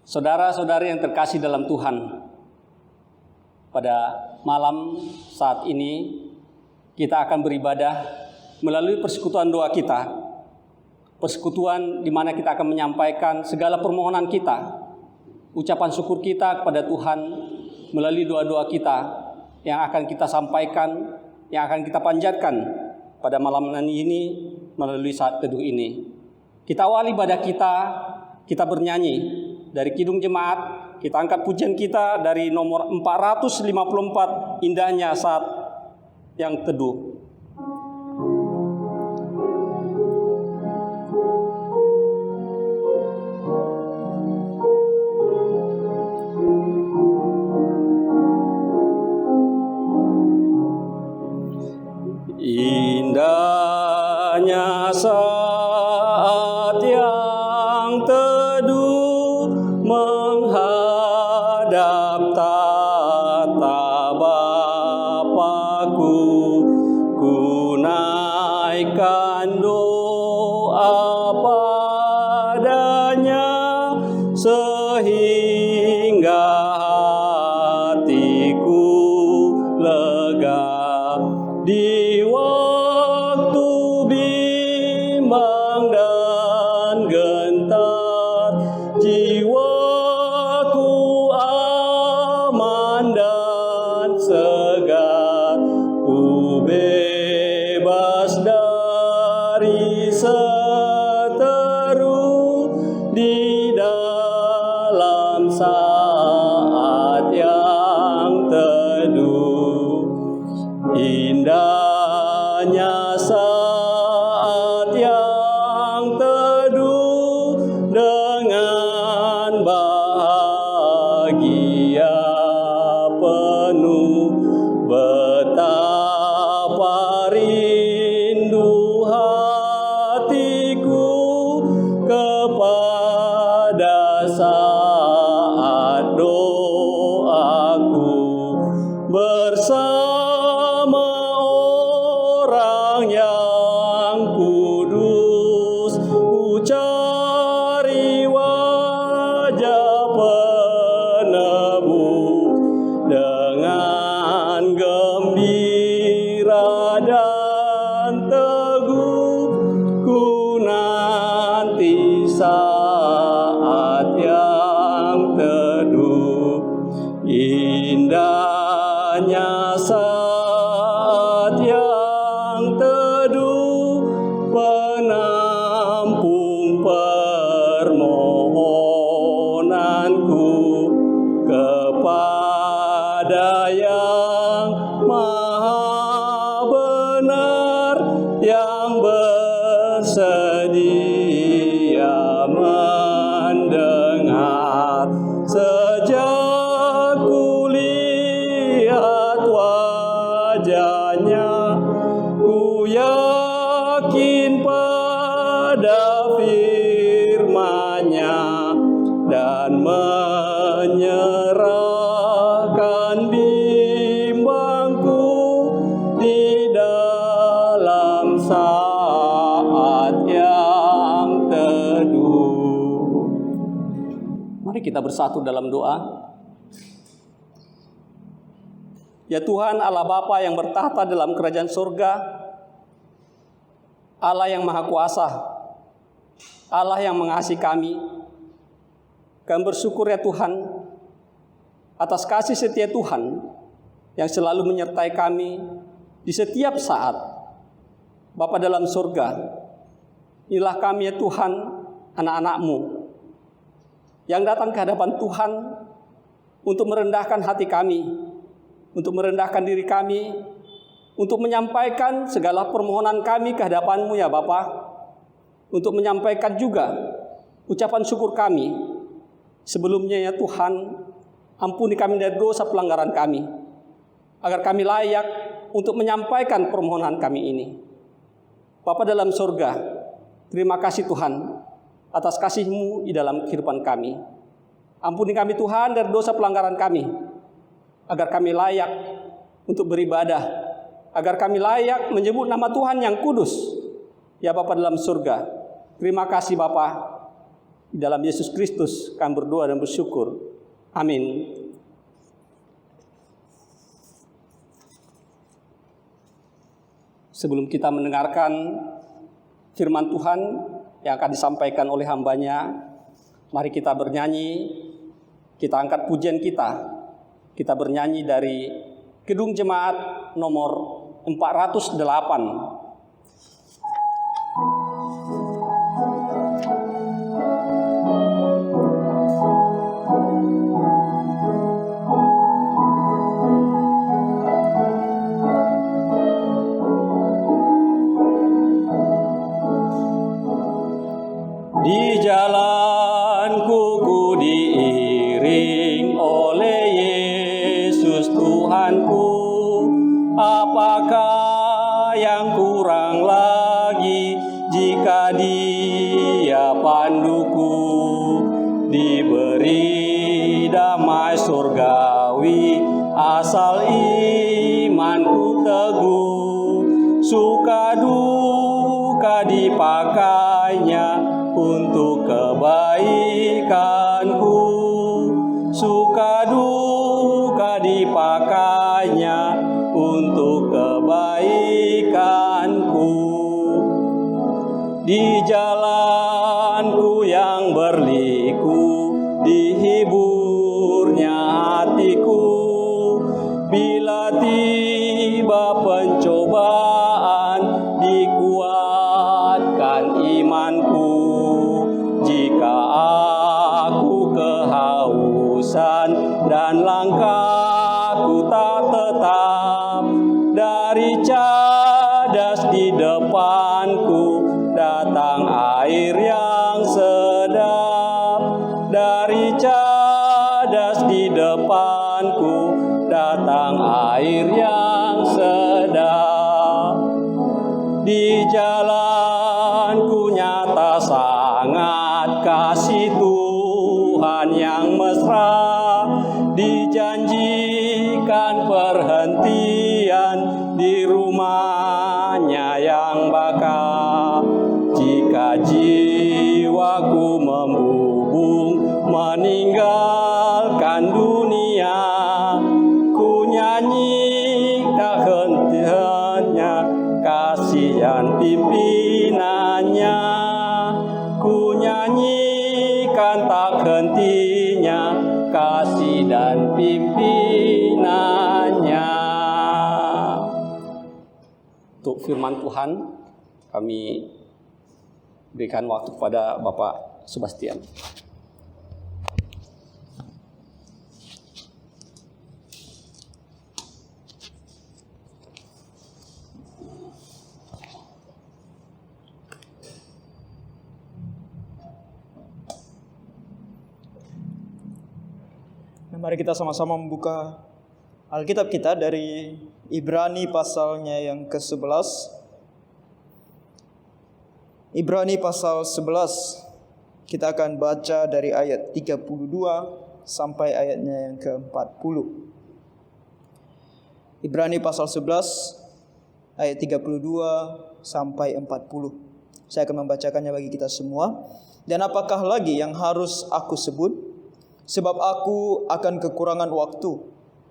Saudara-saudari yang terkasih dalam Tuhan, pada malam saat ini kita akan beribadah melalui persekutuan doa kita. Persekutuan di mana kita akan menyampaikan segala permohonan kita, ucapan syukur kita kepada Tuhan melalui doa-doa kita yang akan kita sampaikan, yang akan kita panjatkan pada malam ini melalui saat teduh ini. Kita awali ibadah kita bernyanyi dari Kidung Jemaat. Kita angkat pujian kita dari nomor 454, Indahnya Saat yang Teduh. Indahnya saat yang teduh menghadap tata Bapa-Ku, ku naikkan doa padanya sehingga hatiku lega. Di waktu bimbang dan gentar, jiwaku aman dan segar. Ku bebas dari seteru di dalam saat yang teduh. Indahnya saat yang teduh dengan bahagia penuh, betapa rindu hatiku kepada saat doaku bersama orang yang kudus. Ku cari wajah penebus dengan gembira dan teguh. Ku nanti saat yang teduh. Indahnya saat yang teduh, penampung permohonanku kepada yang maha benar, yang bersedia mendengar. Sejak kulihat wajahnya, ku yakin pada firman-Nya dan menyerahkan bimbangku di dalam saat yang teduh. Mari kita bersatu dalam doa. Ya Tuhan Allah Bapa yang bertahta dalam kerajaan surga, Allah yang maha kuasa, Allah yang mengasihi kami. Kami bersyukur ya Tuhan atas kasih setia Tuhan yang selalu menyertai kami di setiap saat. Bapa dalam surga, inilah kami ya Tuhan, anak-anak-Mu yang datang ke hadapan Tuhan untuk merendahkan hati kami, untuk merendahkan diri kami, untuk menyampaikan segala permohonan kami ke hadapan-Mu ya Bapa, untuk menyampaikan juga ucapan syukur kami. Sebelumnya ya Tuhan, ampuni kami dari dosa pelanggaran kami, agar kami layak untuk menyampaikan permohonan kami ini. Bapa dalam surga, terima kasih Tuhan atas kasih-Mu di dalam kehidupan kami. Ampuni kami Tuhan dari dosa pelanggaran kami, agar kami layak untuk beribadah, agar kami layak menyebut nama Tuhan yang kudus. Ya Bapa dalam surga, terima kasih Bapa Di dalam Yesus Kristus kami berdoa dan bersyukur. Amin. Sebelum kita mendengarkan firman Tuhan yang akan disampaikan oleh hamba-Nya, mari kita bernyanyi, kita angkat pujian kita. Kita bernyanyi dari Kidung Jemaat nomor 408. Di jalanku ku diiring oleh Yesus Tuhanku, apakah yang kurang lagi jika Dia panduku? Diberi damai surgawi asal imanku teguh, suka duka dipakainya untuk kebaikanku, suka duka dipakainya untuk kebaikanku. Di jalanku yang berliku, dihiburnya hatiku, bila tiba pencobaan, dikuatkan imanku. Jika aku kehausan dan langkahku tak tetap, dari cadas di depanku datang air yang sedap. Dari cadas di depanku datang air yang sedap. Di jalanku nyata sangat kasih Tuhan yang mesra, dijanjikan perhentian di rumah-Nya yang bakal. Jika jiwaku membubung meninggalkan dunia, ku nyanyi tak henti-hentinya kasih dan pimpinannya. Ku nyanyikan tak hentinya kasih dan pimpinannya. Untuk firman Tuhan, kami berikan waktu kepada Bapak Sebastian. Mari kita sama-sama membuka Alkitab kita dari Ibrani pasalnya yang ke-11. Ibrani pasal 11. Kita akan baca dari ayat 32 sampai ayatnya yang ke-40. Ibrani pasal 11 ayat 32 sampai 40. Saya akan membacakannya bagi kita semua. Dan apakah lagi yang harus aku sebut? Sebab aku akan kekurangan waktu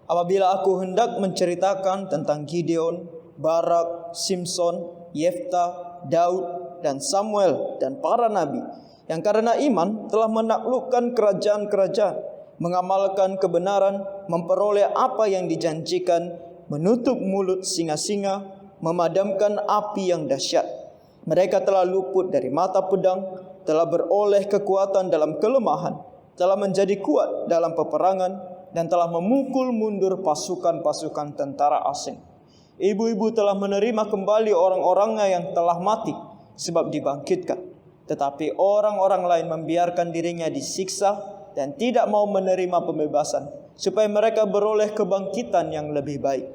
apabila aku hendak menceritakan tentang Gideon, Barak, Simson, Yefta, Daud, dan Samuel, dan para nabi, yang karena iman telah menaklukkan kerajaan-kerajaan, mengamalkan kebenaran, memperoleh apa yang dijanjikan, menutup mulut singa-singa, memadamkan api yang dahsyat. Mereka telah luput dari mata pedang, telah beroleh kekuatan dalam kelemahan, telah menjadi kuat dalam peperangan, dan telah memukul mundur pasukan-pasukan tentara asing. Ibu-ibu telah menerima kembali orang-orangnya yang telah mati, sebab dibangkitkan. Tetapi orang-orang lain membiarkan dirinya disiksa dan tidak mau menerima pembebasan, supaya mereka beroleh kebangkitan yang lebih baik.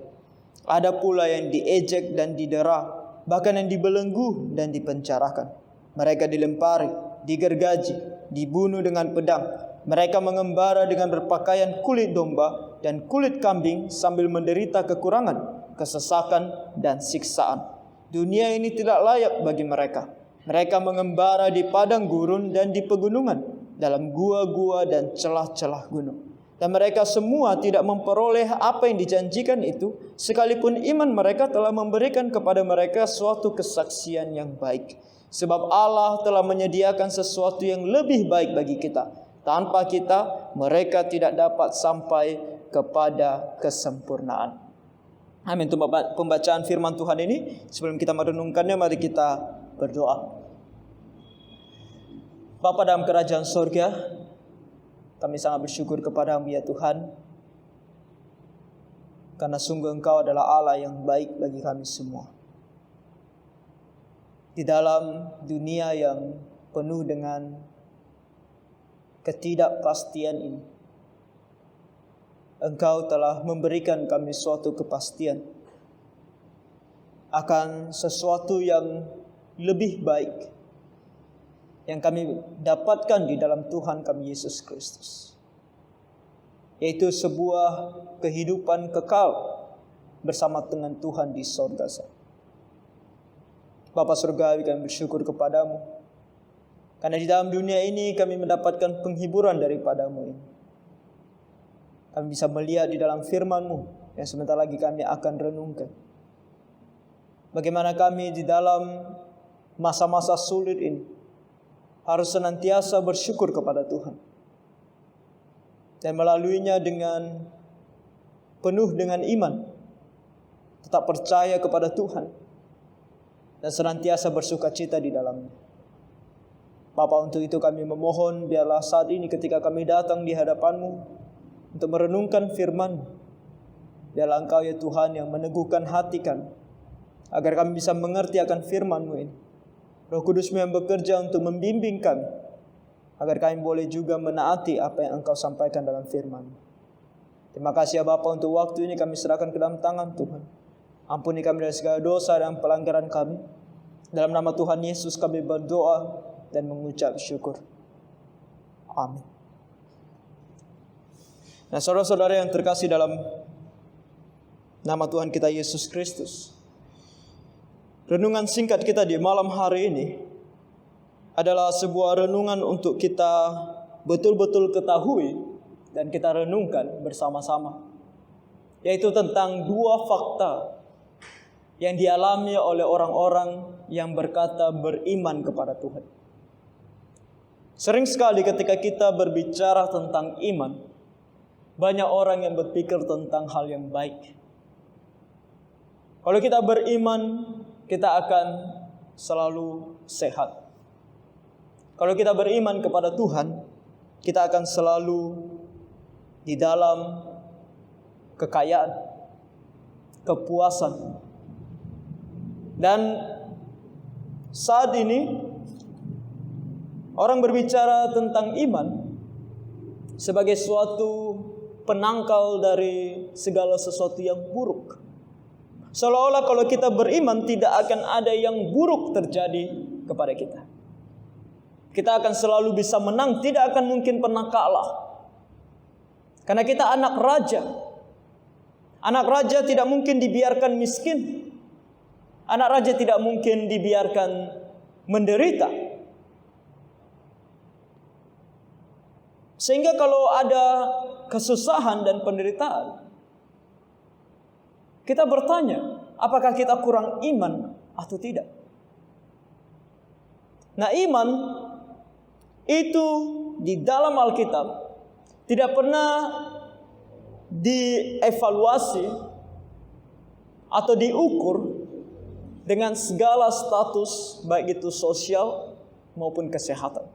Ada pula yang diejek dan didera, bahkan yang dibelenggu dan dipenjarakan. Mereka dilempari, digergaji, dibunuh dengan pedang. Mereka mengembara dengan berpakaian kulit domba dan kulit kambing sambil menderita kekurangan, kesesakan, dan siksaan. Dunia ini tidak layak bagi mereka. Mereka mengembara di padang gurun dan di pegunungan, dalam gua-gua dan celah-celah gunung. Dan mereka semua tidak memperoleh apa yang dijanjikan itu, sekalipun iman mereka telah memberikan kepada mereka suatu kesaksian yang baik. Sebab Allah telah menyediakan sesuatu yang lebih baik bagi kita. Tanpa kita, mereka tidak dapat sampai kepada kesempurnaan. Amin. Untuk pembacaan firman Tuhan ini, sebelum kita merenungkannya, mari kita berdoa. Bapa dalam kerajaan sorga, kami sangat bersyukur kepada-Mu ya Tuhan, karena sungguh Engkau adalah Allah yang baik bagi kami semua. Di dalam dunia yang penuh dengan ketidakpastian ini, Engkau telah memberikan kami suatu kepastian akan sesuatu yang lebih baik yang kami dapatkan di dalam Tuhan kami Yesus Kristus, yaitu sebuah kehidupan kekal bersama dengan Tuhan di sorga sana. Bapa surgawi, kami bersyukur kepadamu, karena di dalam dunia ini kami mendapatkan penghiburan daripada-Mu ini. Kami bisa melihat di dalam firman-Mu yang sebentar lagi kami akan renungkan. Bagaimana kami di dalam masa-masa sulit ini harus senantiasa bersyukur kepada Tuhan. Dan melaluinya dengan penuh dengan iman, tetap percaya kepada Tuhan, dan senantiasa bersukacita di dalamnya. Bapa, untuk itu kami memohon, biarlah saat ini ketika kami datang di hadapan-Mu untuk merenungkan firman, biarlah Engkau ya Tuhan yang meneguhkan hati kami, agar kami bisa mengerti akan firman-Mu ini. Roh Kudus-Mu yang bekerja untuk membimbing kami, agar kami boleh juga menaati apa yang Engkau sampaikan dalam firman. Terima kasih ya Bapa, untuk waktu ini kami serahkan ke dalam tangan Tuhan. Ampuni kami dari segala dosa dan pelanggaran kami. Dalam nama Tuhan Yesus kami berdoa dan mengucap syukur. Amin. Nah, saudara-saudara yang terkasih dalam nama Tuhan kita Yesus Kristus, renungan singkat kita di malam hari ini adalah sebuah renungan untuk kita betul-betul ketahui dan kita renungkan bersama-sama, yaitu tentang dua fakta yang dialami oleh orang-orang yang berkata beriman kepada Tuhan. Sering sekali ketika kita berbicara tentang iman, banyak orang yang berpikir tentang hal yang baik. Kalau kita beriman, kita akan selalu sehat. Kalau kita beriman kepada Tuhan, kita akan selalu di dalam kekayaan, kepuasan. Dan saat ini orang berbicara tentang iman sebagai suatu penangkal dari segala sesuatu yang buruk. Seolah-olah kalau kita beriman tidak akan ada yang buruk terjadi kepada kita. Kita akan selalu bisa menang, tidak akan mungkin pernah kalah. Karena kita anak raja. Anak raja tidak mungkin dibiarkan miskin. Anak raja tidak mungkin dibiarkan menderita. Sehingga kalau ada kesusahan dan penderitaan, kita bertanya, apakah kita kurang iman atau tidak? Nah, iman itu di dalam Alkitab tidak pernah dievaluasi atau diukur dengan segala status, baik itu sosial maupun kesehatan.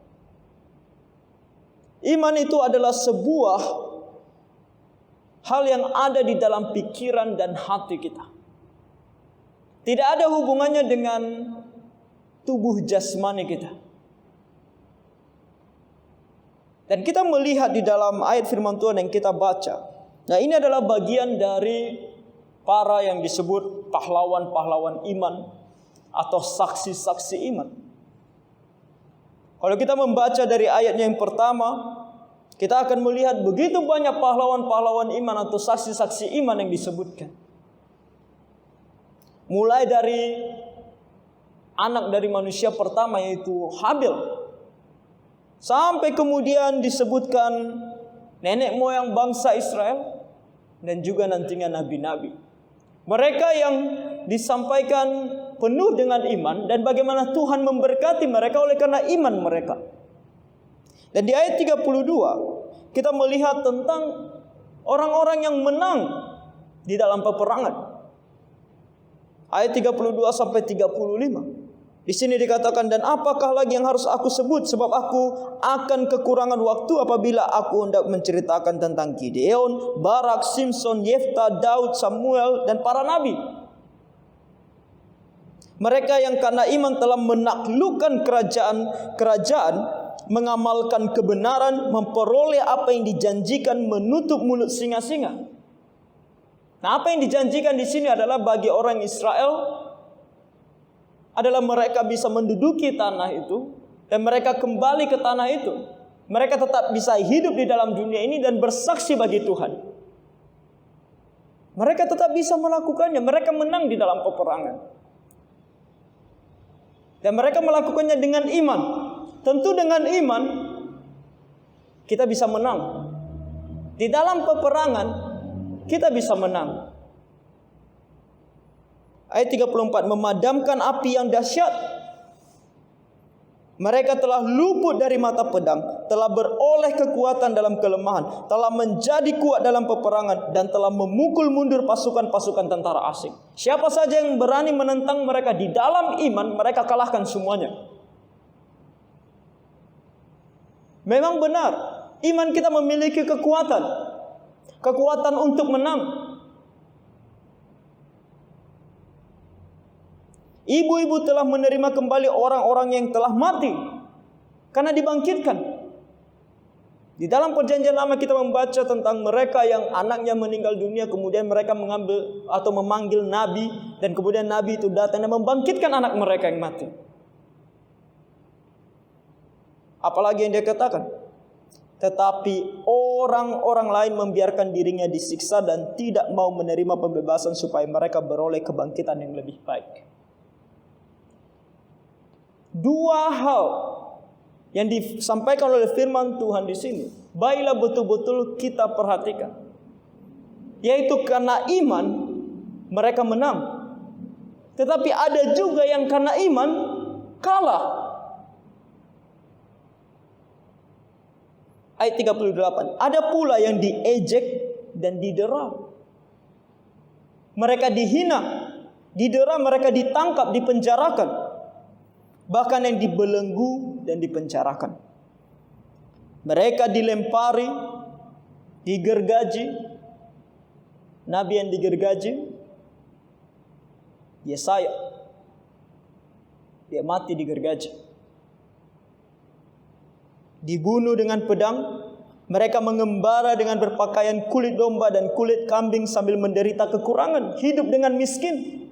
Iman itu adalah sebuah hal yang ada di dalam pikiran dan hati kita. Tidak ada hubungannya dengan tubuh jasmani kita. Dan kita melihat di dalam ayat firman Tuhan yang kita baca. Nah, ini adalah bagian dari para yang disebut pahlawan-pahlawan iman atau saksi-saksi iman. Kalau kita membaca dari ayatnya yang pertama, kita akan melihat begitu banyak pahlawan-pahlawan iman atau saksi-saksi iman yang disebutkan. Mulai dari anak dari manusia pertama, yaitu Habil. Sampai kemudian disebutkan nenek moyang bangsa Israel dan juga nantinya nabi-nabi. Mereka yang disampaikan penuh dengan iman dan bagaimana Tuhan memberkati mereka oleh karena iman mereka. Dan di ayat 32 kita melihat tentang orang-orang yang menang di dalam peperangan. Ayat 32 sampai 35. Di sini dikatakan, dan apakah lagi yang harus aku sebut, sebab aku akan kekurangan waktu apabila aku hendak menceritakan tentang Gideon, Barak, Simson, Yefta, Daud, Samuel dan para nabi. Mereka yang karena iman telah menaklukkan kerajaan, mengamalkan kebenaran, memperoleh apa yang dijanjikan, menutup mulut singa-singa. Nah, apa yang dijanjikan di sini adalah bagi orang Israel adalah mereka bisa menduduki tanah itu dan mereka kembali ke tanah itu. Mereka tetap bisa hidup di dalam dunia ini dan bersaksi bagi Tuhan. Mereka tetap bisa melakukannya. Mereka menang di dalam peperangan. Dan mereka melakukannya dengan iman. Tentu dengan iman kita bisa menang. Di dalam peperangan kita bisa menang. Ayat 34, memadamkan api yang dahsyat. Mereka telah luput dari mata pedang, telah beroleh kekuatan dalam kelemahan, telah menjadi kuat dalam peperangan, dan telah memukul mundur pasukan-pasukan tentara asing. Siapa saja yang berani menentang mereka di dalam iman, mereka kalahkan semuanya. Memang benar, iman kita memiliki kekuatan. Kekuatan untuk menang. Ibu-ibu telah menerima kembali orang-orang yang telah mati karena dibangkitkan. Di dalam perjanjian lama kita membaca tentang mereka yang anaknya meninggal dunia, kemudian mereka mengambil atau memanggil nabi, dan kemudian nabi itu datang dan membangkitkan anak mereka yang mati. Apalagi yang dia katakan? Tetapi orang-orang lain membiarkan dirinya disiksa dan tidak mau menerima pembebasan supaya mereka beroleh kebangkitan yang lebih baik. Dua hal yang disampaikan oleh firman Tuhan di sini, baiklah betul-betul kita perhatikan. Yaitu karena iman mereka menang. Tetapi ada juga yang karena iman kalah. Ayat 38. Ada pula yang diejek dan didera. Mereka dihina, didera, mereka ditangkap, dipenjarakan. Bahkan yang dibelenggu dan dipenjarakan. Mereka dilempari, digergaji. Nabi yang digergaji, Yesaya. Dia mati digergaji. Dibunuh dengan pedang. Mereka mengembara dengan berpakaian kulit domba dan kulit kambing sambil menderita kekurangan, hidup dengan miskin,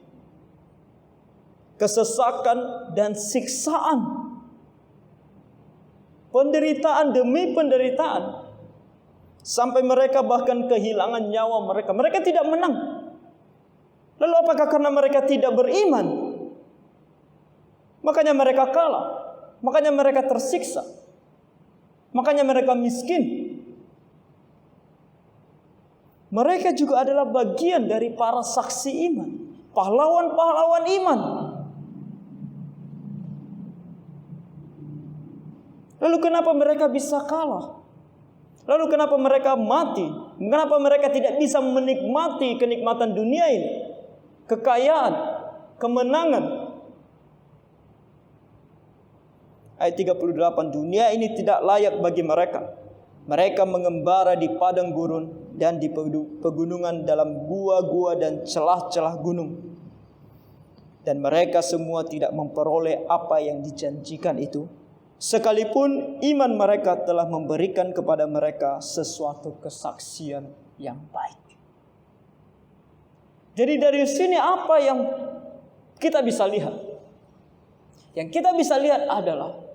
kesesakan dan siksaan, penderitaan demi penderitaan, sampai mereka bahkan kehilangan nyawa mereka. Mereka tidak menang. Lalu apakah karena mereka tidak beriman? Makanya mereka kalah. Makanya mereka tersiksa. Makanya mereka miskin. Mereka juga adalah bagian dari para saksi iman, pahlawan-pahlawan iman. Lalu kenapa mereka bisa kalah? Lalu kenapa mereka mati? Kenapa mereka tidak bisa menikmati kenikmatan dunia ini? Kekayaan, kemenangan. Ayat 38, dunia ini tidak layak bagi mereka. Mereka mengembara di padang gurun dan di pegunungan, dalam gua-gua dan celah-celah gunung. Dan mereka semua tidak memperoleh apa yang dijanjikan itu, sekalipun iman mereka telah memberikan kepada mereka sesuatu kesaksian yang baik. Jadi dari sini apa yang kita bisa lihat? Yang kita bisa lihat adalah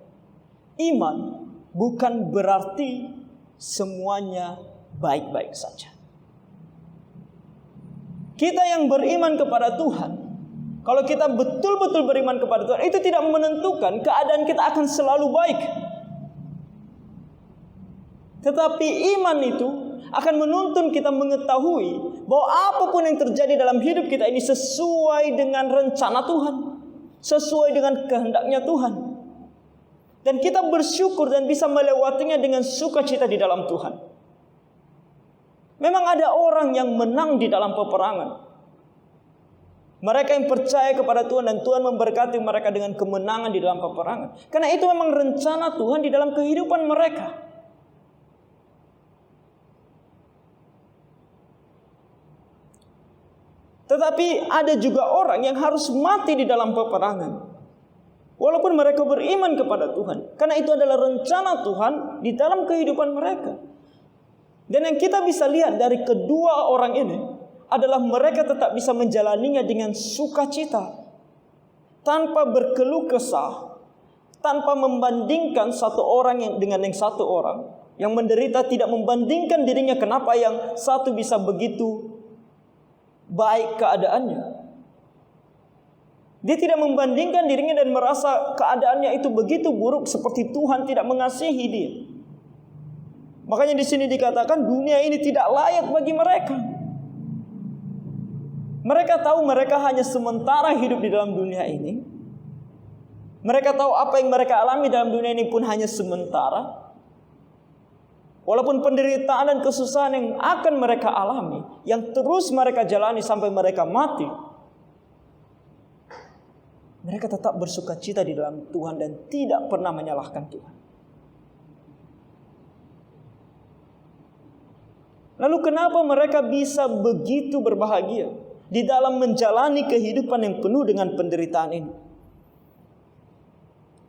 iman bukan berarti semuanya baik-baik saja. Kita yang beriman kepada Tuhan, Kalau kita betul-betul beriman kepada Tuhan, itu tidak menentukan keadaan kita akan selalu baik. Tetapi iman itu akan menuntun kita mengetahui bahwa apapun yang terjadi dalam hidup kita ini sesuai dengan rencana Tuhan, sesuai dengan kehendaknya Tuhan. Dan kita bersyukur dan bisa melewatinya dengan sukacita di dalam Tuhan. Memang ada orang yang menang di dalam peperangan. Mereka yang percaya kepada Tuhan dan Tuhan memberkati mereka dengan kemenangan di dalam peperangan. Karena itu memang rencana Tuhan di dalam kehidupan mereka. Tetapi ada juga orang yang harus mati di dalam peperangan, walaupun mereka beriman kepada Tuhan. Karena itu adalah rencana Tuhan di dalam kehidupan mereka. Dan yang kita bisa lihat dari kedua orang ini adalah mereka tetap bisa menjalaninya dengan sukacita, tanpa berkeluh kesah, tanpa membandingkan satu orang dengan yang satu orang. Yang menderita tidak membandingkan dirinya, kenapa yang satu bisa begitu baik keadaannya. Dia tidak membandingkan dirinya dan merasa keadaannya itu begitu buruk seperti Tuhan tidak mengasihi dia. Makanya di sini dikatakan dunia ini tidak layak bagi mereka. Mereka tahu mereka hanya sementara hidup di dalam dunia ini. Mereka tahu apa yang mereka alami dalam dunia ini pun hanya sementara. Walaupun penderitaan dan kesusahan yang akan mereka alami, yang terus mereka jalani sampai mereka mati, mereka tetap bersukacita di dalam Tuhan dan tidak pernah menyalahkan Tuhan. Lalu kenapa mereka bisa begitu berbahagia di dalam menjalani kehidupan yang penuh dengan penderitaan ini?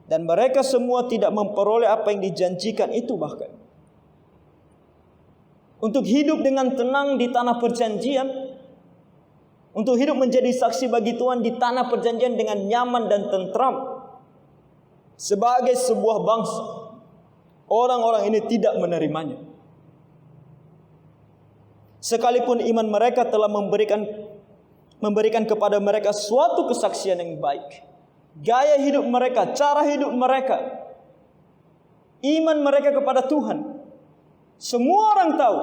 Dan mereka semua tidak memperoleh apa yang dijanjikan itu bahkan. Untuk hidup dengan tenang di tanah perjanjian, untuk hidup menjadi saksi bagi Tuhan di tanah perjanjian dengan nyaman dan tentram. Sebagai sebuah bangsa, orang-orang ini tidak menerimanya. Sekalipun iman mereka telah memberikan kepada mereka suatu kesaksian yang baik. Gaya hidup mereka, cara hidup mereka, iman mereka kepada Tuhan, semua orang tahu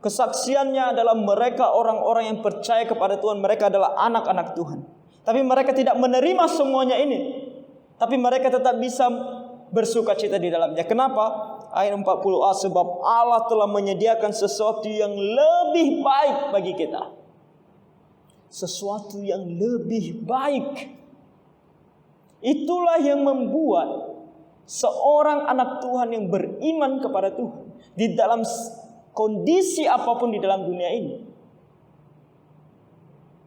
kesaksiannya adalah mereka orang-orang yang percaya kepada Tuhan. Mereka adalah anak-anak Tuhan. Tapi mereka tidak menerima semuanya ini. Tapi mereka tetap bisa bersukacita di dalamnya. Kenapa? Ayat 40a, sebab Allah telah menyediakan sesuatu yang lebih baik bagi kita. Sesuatu yang lebih baik. Itulah yang membuat seorang anak Tuhan yang beriman kepada Tuhan di dalam kondisi apapun di dalam dunia ini,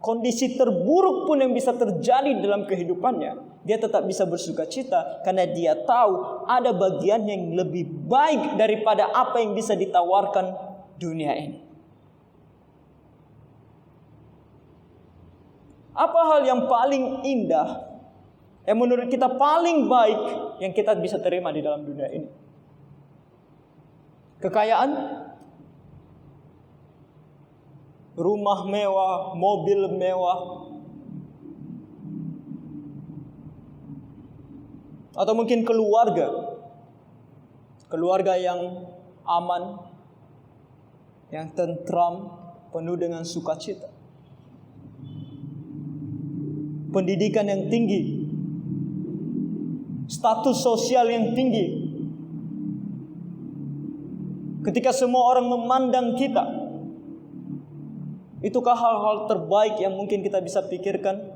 kondisi terburuk pun yang bisa terjadi dalam kehidupannya, dia tetap bisa bersukacita karena dia tahu ada bagian yang lebih baik daripada apa yang bisa ditawarkan dunia ini. Apa hal yang paling indah, yang menurut kita paling baik yang kita bisa terima di dalam dunia ini? Kekayaan, rumah mewah, mobil mewah, atau mungkin keluarga yang aman, yang tentram, penuh dengan sukacita, pendidikan yang tinggi, status sosial yang tinggi. Ketika semua orang memandang kita, itukah hal-hal terbaik yang mungkin kita bisa pikirkan,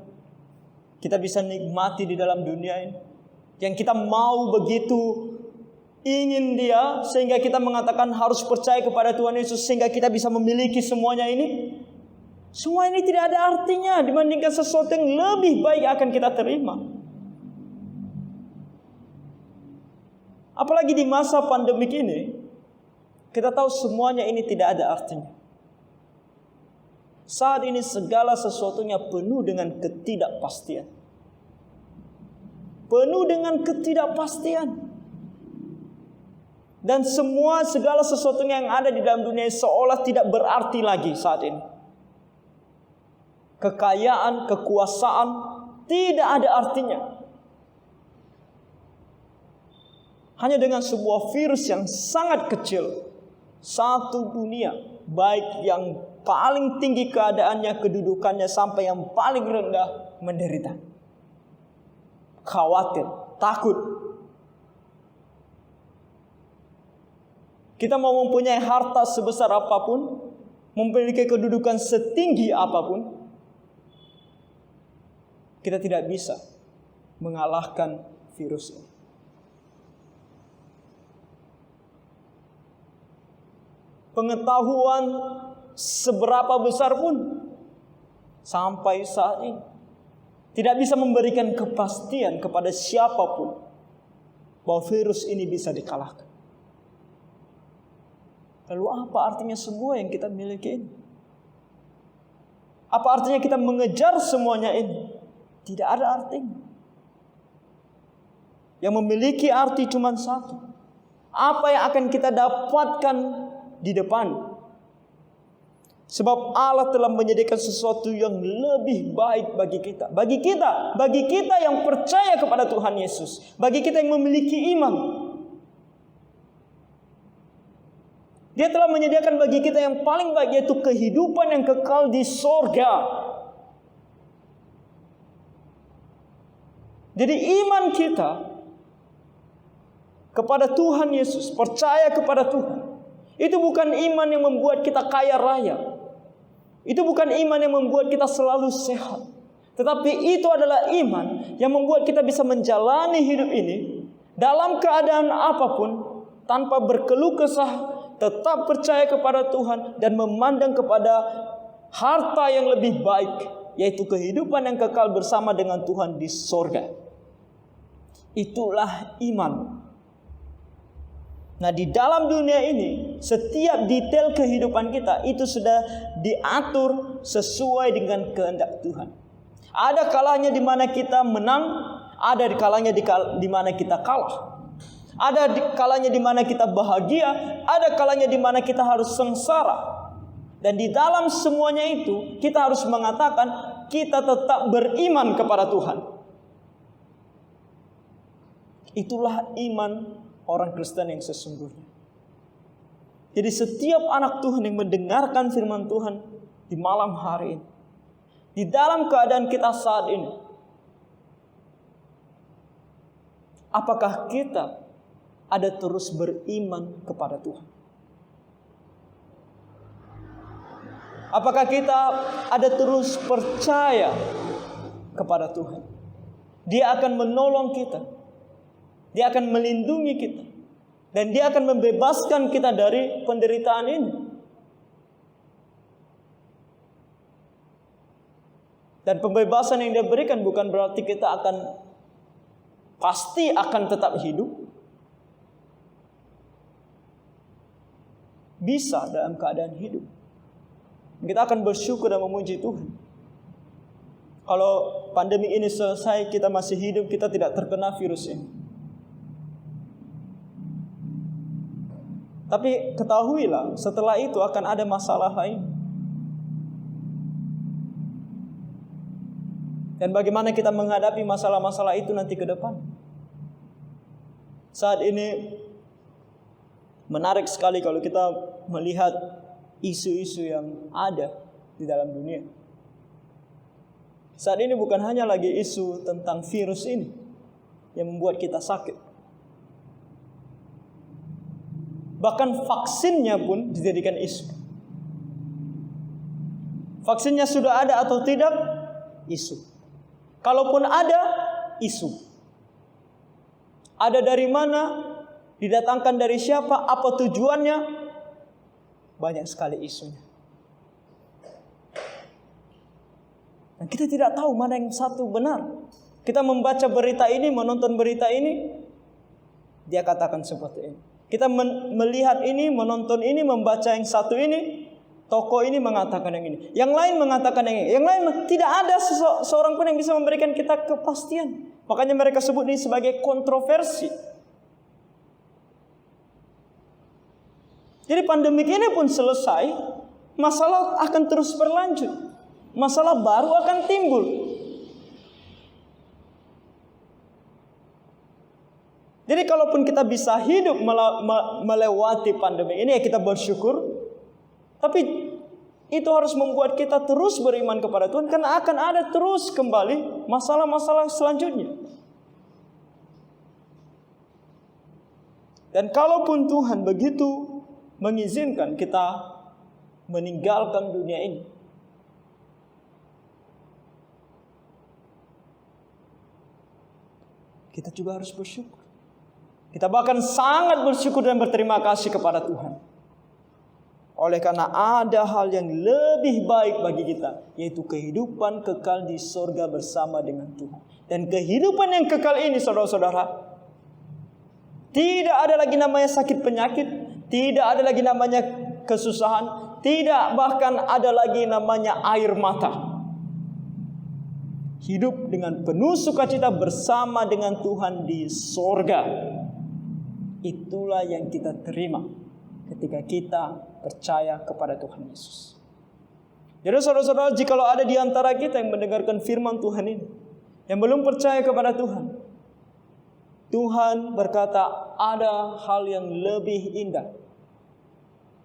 kita bisa nikmati di dalam dunia ini? Yang kita mau begitu ingin dia, sehingga kita mengatakan harus percaya kepada Tuhan Yesus, sehingga kita bisa memiliki semuanya ini? Semua ini tidak ada artinya dibandingkan sesuatu yang lebih baik akan kita terima. Apalagi di masa pandemik ini, kita tahu semuanya ini tidak ada artinya. Saat ini segala sesuatunya penuh dengan ketidakpastian. Penuh dengan ketidakpastian. Dan segala sesuatunya yang ada di dalam dunia seolah tidak berarti lagi saat ini. kekayaan, kekuasaan tidak ada artinya. Hanya dengan sebuah virus yang sangat kecil, satu dunia, baik yang paling tinggi keadaannya, kedudukannya, sampai yang paling rendah, menderita. Khawatir, takut. Kita mau mempunyai harta sebesar apapun, memiliki kedudukan setinggi apapun, kita tidak bisa mengalahkan virus ini. Pengetahuan seberapa besar pun sampai saat ini tidak bisa memberikan kepastian kepada siapapun bahwa virus ini bisa dikalahkan. Lalu apa artinya semua yang kita miliki ini? Apa artinya kita mengejar semuanya ini? Tidak ada artinya. Yang memiliki arti cuma satu. Apa yang akan kita dapatkan di depan? Sebab Allah telah menyediakan sesuatu yang lebih baik bagi kita. Bagi kita yang percaya kepada Tuhan Yesus. Bagi kita yang memiliki iman. Dia telah menyediakan bagi kita yang paling baik, yaitu kehidupan yang kekal di sorga. Jadi iman kita kepada Tuhan Yesus, percaya kepada Tuhan, itu bukan iman yang membuat kita kaya raya. Itu bukan iman yang membuat kita selalu sehat. Tetapi itu adalah iman yang membuat kita bisa menjalani hidup ini dalam keadaan apapun, tanpa berkeluh kesah, tetap percaya kepada Tuhan dan memandang kepada harta yang lebih baik, yaitu kehidupan yang kekal bersama dengan Tuhan di sorga. Itulah iman. Nah, di dalam dunia ini, setiap detail kehidupan kita itu sudah diatur sesuai dengan kehendak Tuhan. Ada kalanya di mana kita menang, ada kalanya di mana kita kalah. Ada kalanya di mana kita bahagia, ada kalanya di mana kita harus sengsara. Dan di dalam semuanya itu, kita harus mengatakan kita tetap beriman kepada Tuhan. Itulah iman orang Kristen yang sesungguhnya. Jadi setiap anak Tuhan yang mendengarkan firman Tuhan di malam hari ini, di dalam keadaan kita saat ini, apakah kita ada terus beriman kepada Tuhan? Apakah kita ada terus percaya kepada Tuhan? Dia akan menolong kita. Dia akan melindungi kita. Dan Dia akan membebaskan kita dari penderitaan ini. Dan pembebasan yang Dia berikan bukan berarti kita pasti akan tetap hidup. Bisa dalam keadaan hidup. Kita akan bersyukur dan memuji Tuhan. Kalau pandemi ini selesai, kita masih hidup, kita tidak terkena virus ini. Tapi ketahuilah, setelah itu akan ada masalah lain. Dan bagaimana kita menghadapi masalah-masalah itu nanti ke depan. Saat ini menarik sekali kalau kita melihat isu-isu yang ada di dalam dunia. Saat ini bukan hanya lagi isu tentang virus ini yang membuat kita sakit. Bahkan vaksinnya pun dijadikan isu. Vaksinnya sudah ada atau tidak? Isu. Kalaupun ada, isu. Ada dari mana? Didatangkan dari siapa? Apa tujuannya? Banyak sekali isunya. Dan kita tidak tahu mana yang satu benar. Kita membaca berita ini, menonton berita ini, dia katakan seperti ini. Kita melihat ini, menonton ini, membaca yang satu ini, tokoh ini mengatakan yang ini, yang lain mengatakan yang ini, yang lain tidak ada seorang pun yang bisa memberikan kita kepastian. Makanya mereka sebut ini sebagai kontroversi. Jadi pandemik ini pun selesai, masalah akan terus berlanjut. masalah baru akan timbul. Jadi kalaupun kita bisa hidup melewati pandemi ini, ya kita bersyukur. Tapi itu harus membuat kita terus beriman kepada Tuhan, karena akan ada terus kembali masalah-masalah selanjutnya. Dan kalaupun Tuhan begitu mengizinkan kita meninggalkan dunia ini, kita juga harus bersyukur. Kita bahkan sangat bersyukur dan berterima kasih kepada Tuhan. Oleh karena ada hal yang lebih baik bagi kita, yaitu kehidupan kekal di sorga bersama dengan Tuhan. Dan kehidupan yang kekal ini, saudara-saudara, tidak ada lagi namanya sakit penyakit, tidak ada lagi namanya kesusahan, tidak bahkan ada lagi namanya air mata. Hidup dengan penuh sukacita bersama dengan Tuhan di sorga. Itulah yang kita terima ketika kita percaya kepada Tuhan Yesus. Jadi saudara-saudara, jikalau ada di antara kita yang mendengarkan firman Tuhan ini, yang belum percaya kepada Tuhan, Tuhan berkata ada hal yang lebih indah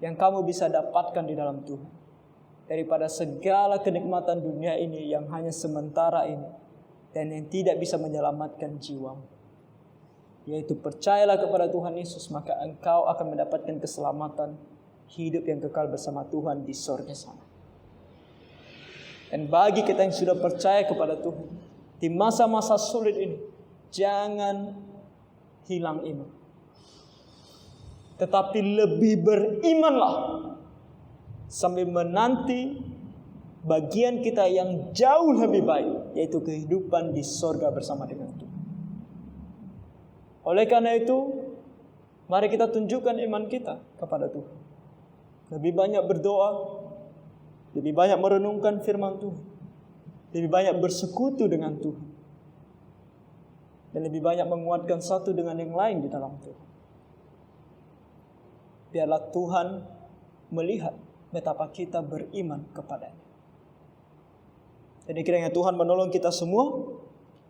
yang kamu bisa dapatkan di dalam Tuhan, daripada segala kenikmatan dunia ini yang hanya sementara ini dan yang tidak bisa menyelamatkan jiwamu. Yaitu percayalah kepada Tuhan Yesus, maka engkau akan mendapatkan keselamatan, hidup yang kekal bersama Tuhan di sorga sana. Dan bagi kita yang sudah percaya kepada Tuhan, di masa-masa sulit ini, jangan hilang iman. Tetapi lebih berimanlah sambil menanti bagian kita yang jauh lebih baik, yaitu kehidupan di sorga bersama dengan Tuhan. Oleh karena itu, mari kita tunjukkan iman kita kepada Tuhan. Lebih banyak berdoa, lebih banyak merenungkan firman Tuhan, lebih banyak bersekutu dengan Tuhan, dan lebih banyak menguatkan satu dengan yang lain di dalam Tuhan. Biarlah Tuhan melihat betapa kita beriman kepada-Nya. Jadi kiranya Tuhan menolong kita semua.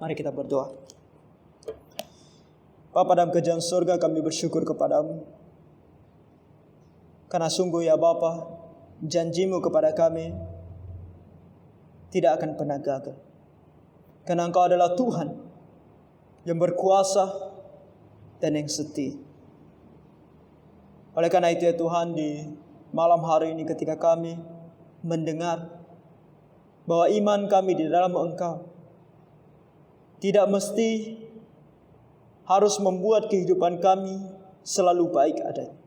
Mari kita berdoa. Bapa dalam kerajaan surga, kami bersyukur kepadamu. Karena sungguh ya Bapa, janjimu kepada kami tidak akan pernah gagal. Karena Engkau adalah Tuhan yang berkuasa dan yang setia. Oleh karena itu ya Tuhan, di malam hari ini ketika kami mendengar bahwa iman kami di dalam Engkau tidak mesti harus membuat kehidupan kami selalu baik adanya.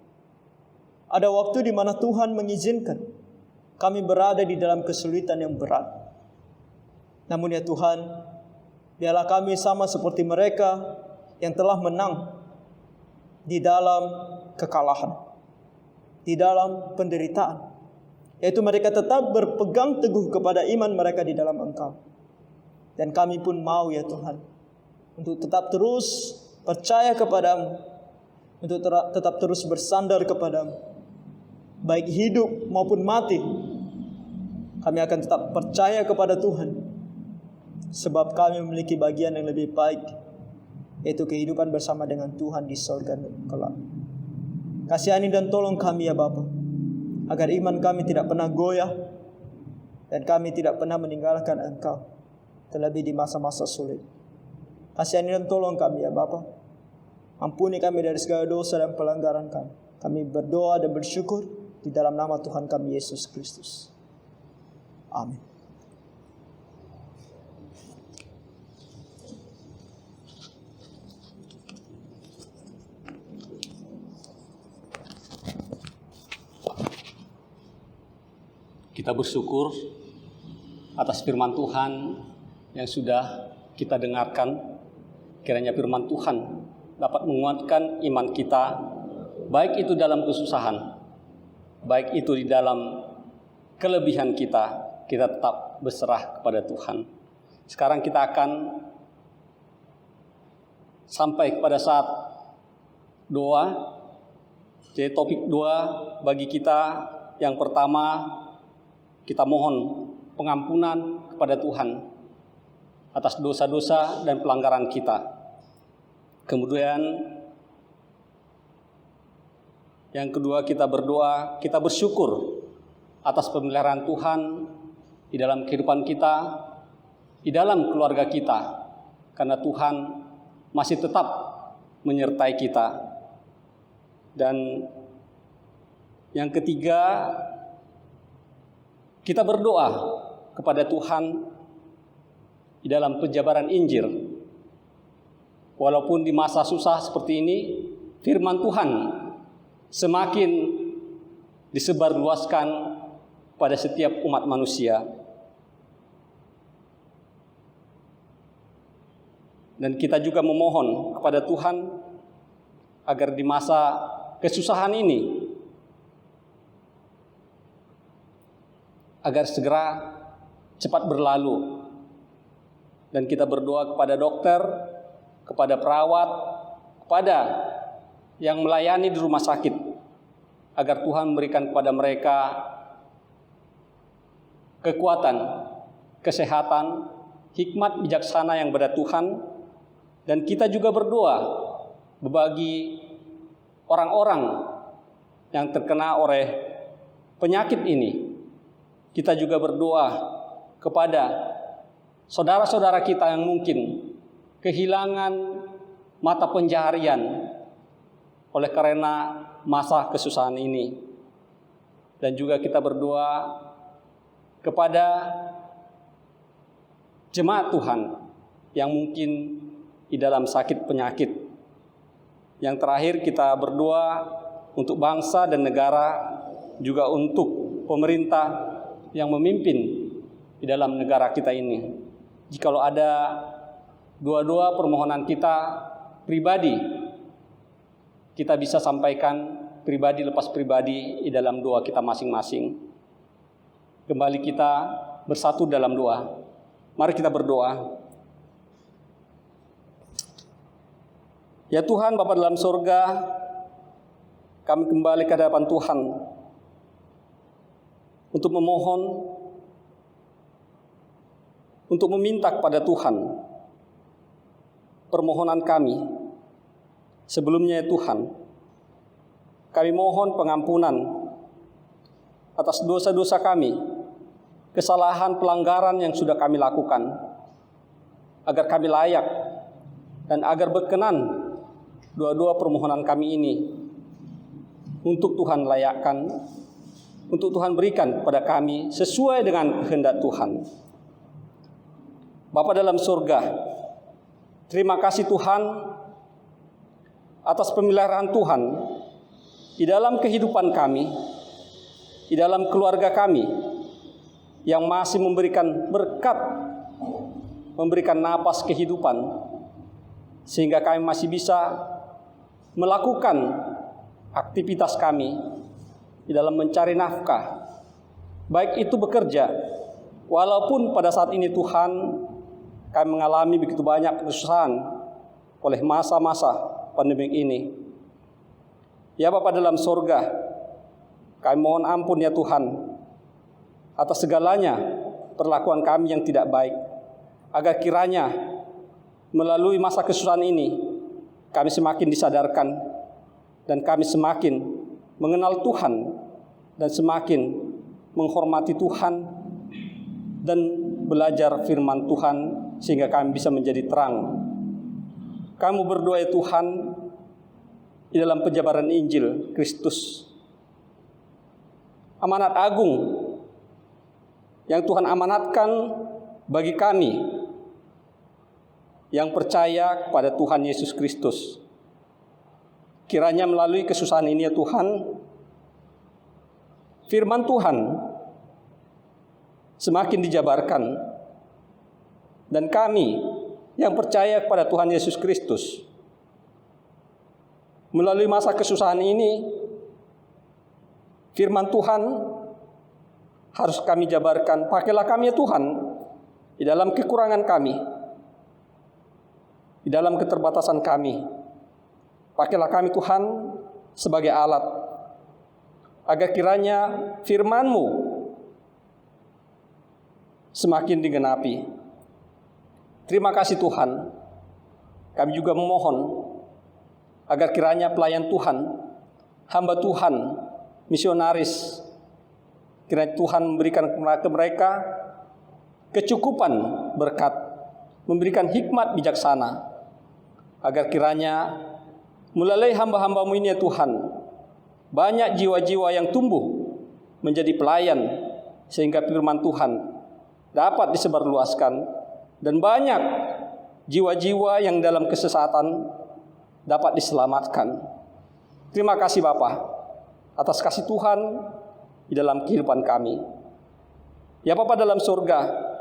Ada waktu di mana Tuhan mengizinkan kami berada di dalam kesulitan yang berat. Namun ya Tuhan, biarlah kami sama seperti mereka yang telah menang di dalam kekalahan, di dalam penderitaan, yaitu mereka tetap berpegang teguh kepada iman mereka di dalam Engkau. Dan kami pun mau ya Tuhan, untuk tetap terus percaya kepadamu, untuk tetap terus bersandar kepadamu, baik hidup maupun mati. Kami akan tetap percaya kepada Tuhan, sebab kami memiliki bagian yang lebih baik, yaitu kehidupan bersama dengan Tuhan di surga kelak. Kasihani dan tolong kami ya Bapa, agar iman kami tidak pernah goyah dan kami tidak pernah meninggalkan Engkau, terlebih di masa-masa sulit. Kasihani dan tolong kami ya Bapa. Ampuni kami dari segala dosa dan pelanggaran kami. Kami berdoa dan bersyukur di dalam nama Tuhan kami Yesus Kristus. Amin. Kita bersyukur atas firman Tuhan yang sudah kita dengarkan. Kiranya firman Tuhan dapat menguatkan iman kita, baik itu dalam kesusahan, baik itu di dalam kelebihan kita tetap berserah kepada Tuhan. Sekarang kita akan sampai kepada saat doa. Jadi topik doa bagi kita yang pertama, kita mohon pengampunan kepada Tuhan atas dosa-dosa dan pelanggaran kita. Kemudian yang kedua, kita berdoa, kita bersyukur atas pemeliharaan Tuhan di dalam kehidupan kita, di dalam keluarga kita, karena Tuhan masih tetap menyertai kita. Dan yang ketiga, kita berdoa kepada Tuhan di dalam penjabaran Injil. Walaupun di masa susah seperti ini, firman Tuhan semakin disebarluaskan pada setiap umat manusia. Dan kita juga memohon kepada Tuhan agar di masa kesusahan ini, agar segera cepat berlalu. Dan kita berdoa kepada dokter, kepada perawat, kepada yang melayani di rumah sakit, agar Tuhan memberikan kepada mereka kekuatan, kesehatan, hikmat bijaksana yang dari Tuhan. Dan kita juga berdoa bagi orang-orang yang terkena oleh penyakit ini. Kita juga berdoa kepada saudara-saudara kita yang mungkin kehilangan mata pencaharian oleh karena masa kesusahan ini. Dan juga kita berdoa kepada jemaat Tuhan yang mungkin di dalam sakit penyakit. Yang terakhir, kita berdoa untuk bangsa dan negara, juga untuk pemerintah yang memimpin di dalam negara kita ini. Jikalau ada doa-doa permohonan kita pribadi, kita bisa sampaikan pribadi lepas pribadi di dalam doa kita masing-masing. Kembali kita bersatu dalam doa. Mari kita berdoa. Ya Tuhan, Bapa dalam surga, kami kembali ke hadapan Tuhan untuk memohon, untuk meminta kepada Tuhan permohonan kami. Sebelumnya ya Tuhan, kami mohon pengampunan atas dosa-dosa kami, kesalahan pelanggaran yang sudah kami lakukan, agar kami layak dan agar berkenan doa-doa permohonan kami ini untuk Tuhan layakkan, untuk Tuhan berikan kepada kami sesuai dengan kehendak Tuhan. Bapa dalam surga, terima kasih Tuhan atas pemeliharaan Tuhan di dalam kehidupan kami, di dalam keluarga kami, yang masih memberikan berkat, memberikan napas kehidupan, sehingga kami masih bisa melakukan aktivitas kami di dalam mencari nafkah, baik itu bekerja, walaupun pada saat ini Tuhan kami mengalami begitu banyak kesusahan oleh masa-masa pandemi ini. Ya Bapa dalam surga, kami mohon ampun ya Tuhan atas segalanya perlakuan kami yang tidak baik, agar kiranya melalui masa kesusahan ini kami semakin disadarkan dan kami semakin mengenal Tuhan dan semakin menghormati Tuhan dan belajar firman Tuhan sehingga kami bisa menjadi terang. Kami berdoa ya Tuhan di dalam penjabaran Injil Kristus, amanat agung yang Tuhan amanatkan bagi kami yang percaya kepada Tuhan Yesus Kristus. Kiranya melalui kesusahan ini ya Tuhan, firman Tuhan semakin dijabarkan, dan kami yang percaya kepada Tuhan Yesus Kristus melalui masa kesusahan ini, firman Tuhan harus kami jabarkan. Pakailah kami ya Tuhan di dalam kekurangan kami, di dalam keterbatasan kami. Pakailah kami Tuhan sebagai alat, agar kiranya firman-Mu semakin digenapi. Terima kasih Tuhan. Kami juga memohon agar kiranya pelayan Tuhan, hamba Tuhan, misionaris, kiranya Tuhan memberikan kepada mereka kecukupan berkat, memberikan hikmat bijaksana, agar kiranya melalui hamba-hamba-Mu ini ya Tuhan, banyak jiwa-jiwa yang tumbuh menjadi pelayan, sehingga firman Tuhan dapat disebarluaskan, dan banyak jiwa-jiwa yang dalam kesesatan dapat diselamatkan. Terima kasih Bapa atas kasih Tuhan di dalam kehidupan kami. Ya Bapa dalam surga,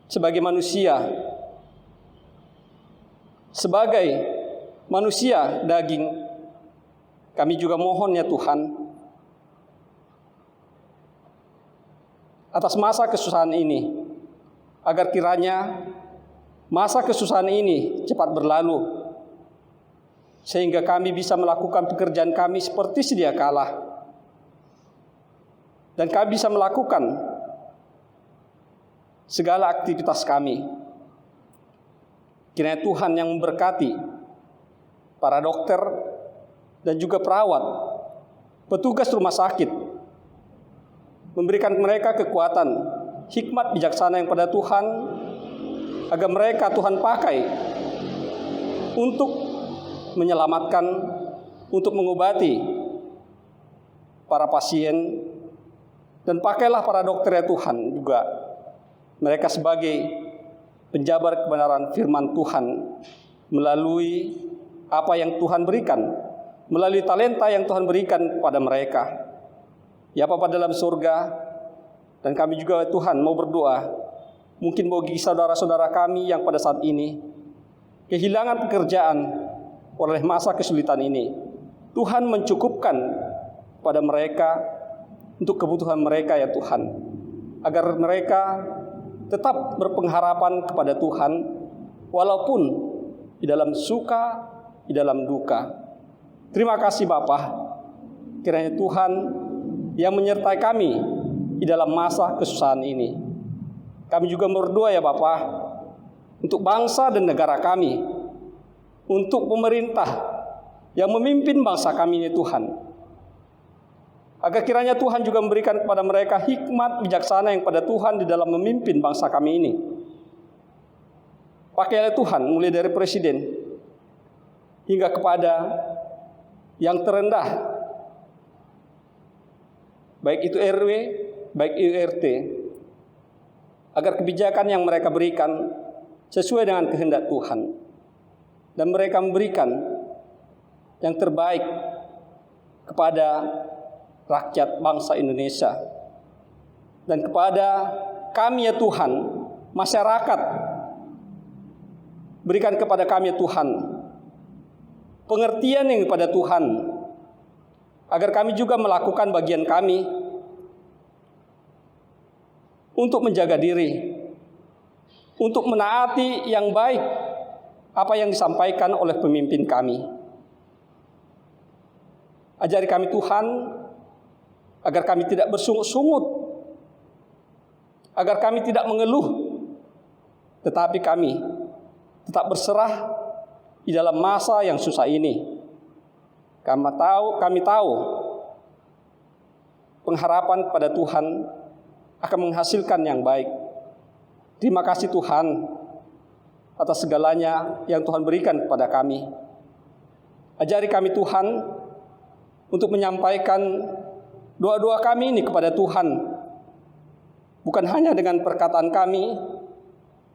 sebagai manusia daging, kami juga mohon ya Tuhan, atas masa kesusahan ini, agar kiranya masa kesusahan ini cepat berlalu, sehingga kami bisa melakukan pekerjaan kami seperti sedia kala, dan kami bisa melakukan segala aktivitas kami. Kiranya Tuhan yang memberkati para dokter dan juga perawat, petugas rumah sakit, memberikan mereka kekuatan, hikmat bijaksana yang pada Tuhan, agar mereka Tuhan pakai untuk menyelamatkan, untuk mengobati para pasien, dan pakailah para dokter ya Tuhan juga, mereka sebagai penjabar kebenaran firman Tuhan melalui apa yang Tuhan berikan, melalui talenta yang Tuhan berikan kepada mereka. Ya Bapa dalam surga, dan kami juga Tuhan mau berdoa, mungkin bagi saudara-saudara kami yang pada saat ini kehilangan pekerjaan oleh masa kesulitan ini, Tuhan mencukupkan pada mereka untuk kebutuhan mereka ya Tuhan, agar mereka tetap berpengharapan kepada Tuhan walaupun di dalam suka, di dalam duka. Terima kasih Bapa, kiranya Tuhan yang menyertai kami di dalam masa kesusahan ini. Kami juga berdoa ya Bapa, untuk bangsa dan negara kami, untuk pemerintah yang memimpin bangsa kami ini Tuhan, agar kiranya Tuhan juga memberikan kepada mereka hikmat bijaksana yang pada Tuhan di dalam memimpin bangsa kami ini. Pakailah Tuhan, mulai dari presiden hingga kepada yang terendah, baik itu RW, baik itu RT, agar kebijakan yang mereka berikan sesuai dengan kehendak Tuhan, dan mereka memberikan yang terbaik kepada rakyat bangsa Indonesia, dan kepada kami ya Tuhan, masyarakat, berikan kepada kami ya Tuhan pengertian yang kepada Tuhan, agar kami juga melakukan bagian kami untuk menjaga diri, untuk menaati yang baik apa yang disampaikan oleh pemimpin kami. Ajari kami Tuhan, agar kami tidak bersungut-sungut, agar kami tidak mengeluh, tetapi kami tetap berserah di dalam masa yang susah ini. Kami tahu pengharapan kepada Tuhan akan menghasilkan yang baik. Terima kasih Tuhan atas segalanya yang Tuhan berikan kepada kami. Ajari kami Tuhan untuk menyampaikan doa-doa kami ini kepada Tuhan, bukan hanya dengan perkataan kami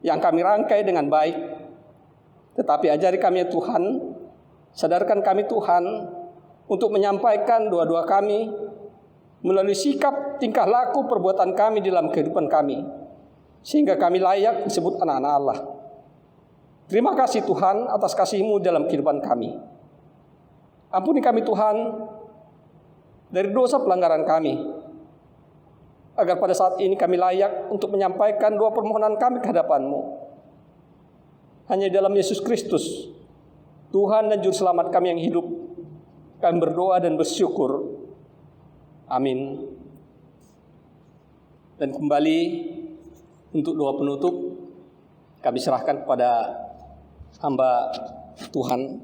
yang kami rangkai dengan baik, tetapi ajari kami ya Tuhan, sadarkan kami Tuhan untuk menyampaikan doa-doa kami melalui sikap, tingkah laku, perbuatan kami dalam kehidupan kami, sehingga kami layak disebut anak-anak Allah. Terima kasih Tuhan atas kasih-Mu dalam kehidupan kami. Ampuni kami Tuhan dari dosa pelanggaran kami, agar pada saat ini kami layak untuk menyampaikan doa permohonan kami ke hadapan-Mu. Hanya dalam Yesus Kristus, Tuhan dan Juru Selamat kami yang hidup, kami berdoa dan bersyukur. Amin. Dan kembali Untuk doa penutup, kami serahkan kepada hamba Tuhan.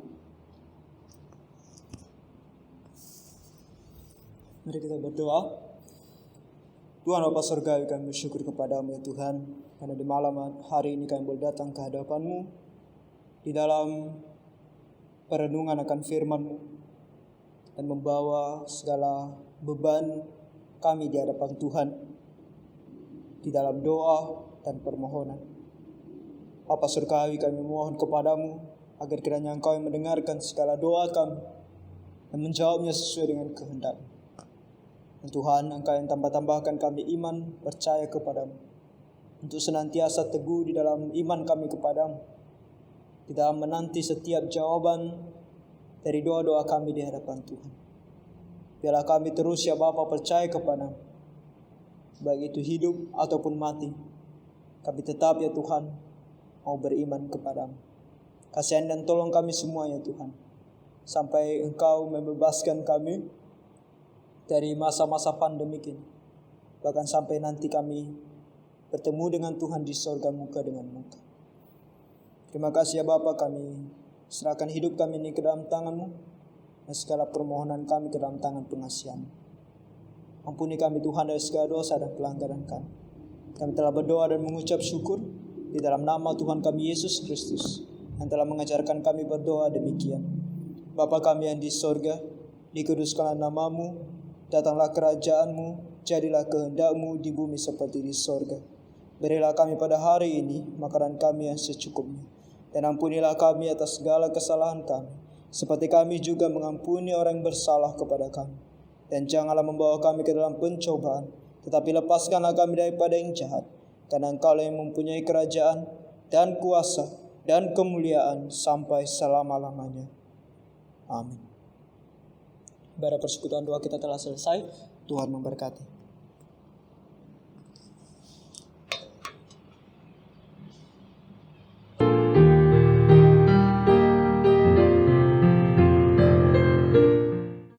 Mari kita berdoa. Tuhan Bapa Surgawi, kami bersyukur kepadamu ya Tuhan, karena di malam hari ini kami boleh datang ke hadapan-Mu di dalam perenungan akan firman-Mu dan membawa segala beban kami di hadapan Tuhan di dalam doa dan permohonan. Bapa Surgawi, kami mohon kepadamu agar kiranya Engkau yang mendengarkan segala doa kami dan menjawabnya sesuai dengan kehendak-Mu. Tuhan, Engkau yang tambah-tambahkan kami iman percaya kepadamu, untuk senantiasa teguh di dalam iman kami kepadamu, di dalam menanti setiap jawaban dari doa-doa kami di hadapan Tuhan. Biarlah kami terus ya Bapa percaya kepadamu, baik itu hidup ataupun mati, kami tetap ya Tuhan mau beriman kepadamu. Kasihan dan tolong kami semua ya Tuhan, sampai Engkau membebaskan kami dari masa-masa pandemi ini, bahkan sampai nanti kami bertemu dengan Tuhan di surga muka dengan muka. Terima kasih ya Bapa, kami serahkan hidup kami ini ke dalam tangan-Mu dan segala permohonan kami ke dalam tangan pengasihan-Mu. Ampuni kami Tuhan dari segala dosa dan pelanggaran kami. Kami telah berdoa dan mengucap syukur di dalam nama Tuhan kami Yesus Kristus yang telah mengajarkan kami berdoa demikian. Bapa kami yang di surga, dikuduskanlah nama-Mu, datanglah kerajaan-Mu, jadilah kehendak-Mu di bumi seperti di sorga. Berilah kami pada hari ini makanan kami yang secukupnya, dan ampunilah kami atas segala kesalahan kami, seperti kami juga mengampuni orang yang bersalah kepada kami. Dan janganlah membawa kami ke dalam pencobaan, tetapi lepaskanlah kami daripada yang jahat, karena Engkau yang mempunyai kerajaan dan kuasa dan kemuliaan sampai selama-lamanya. Amin. Ibadah persekutuan doa kita telah selesai. Tuhan memberkati.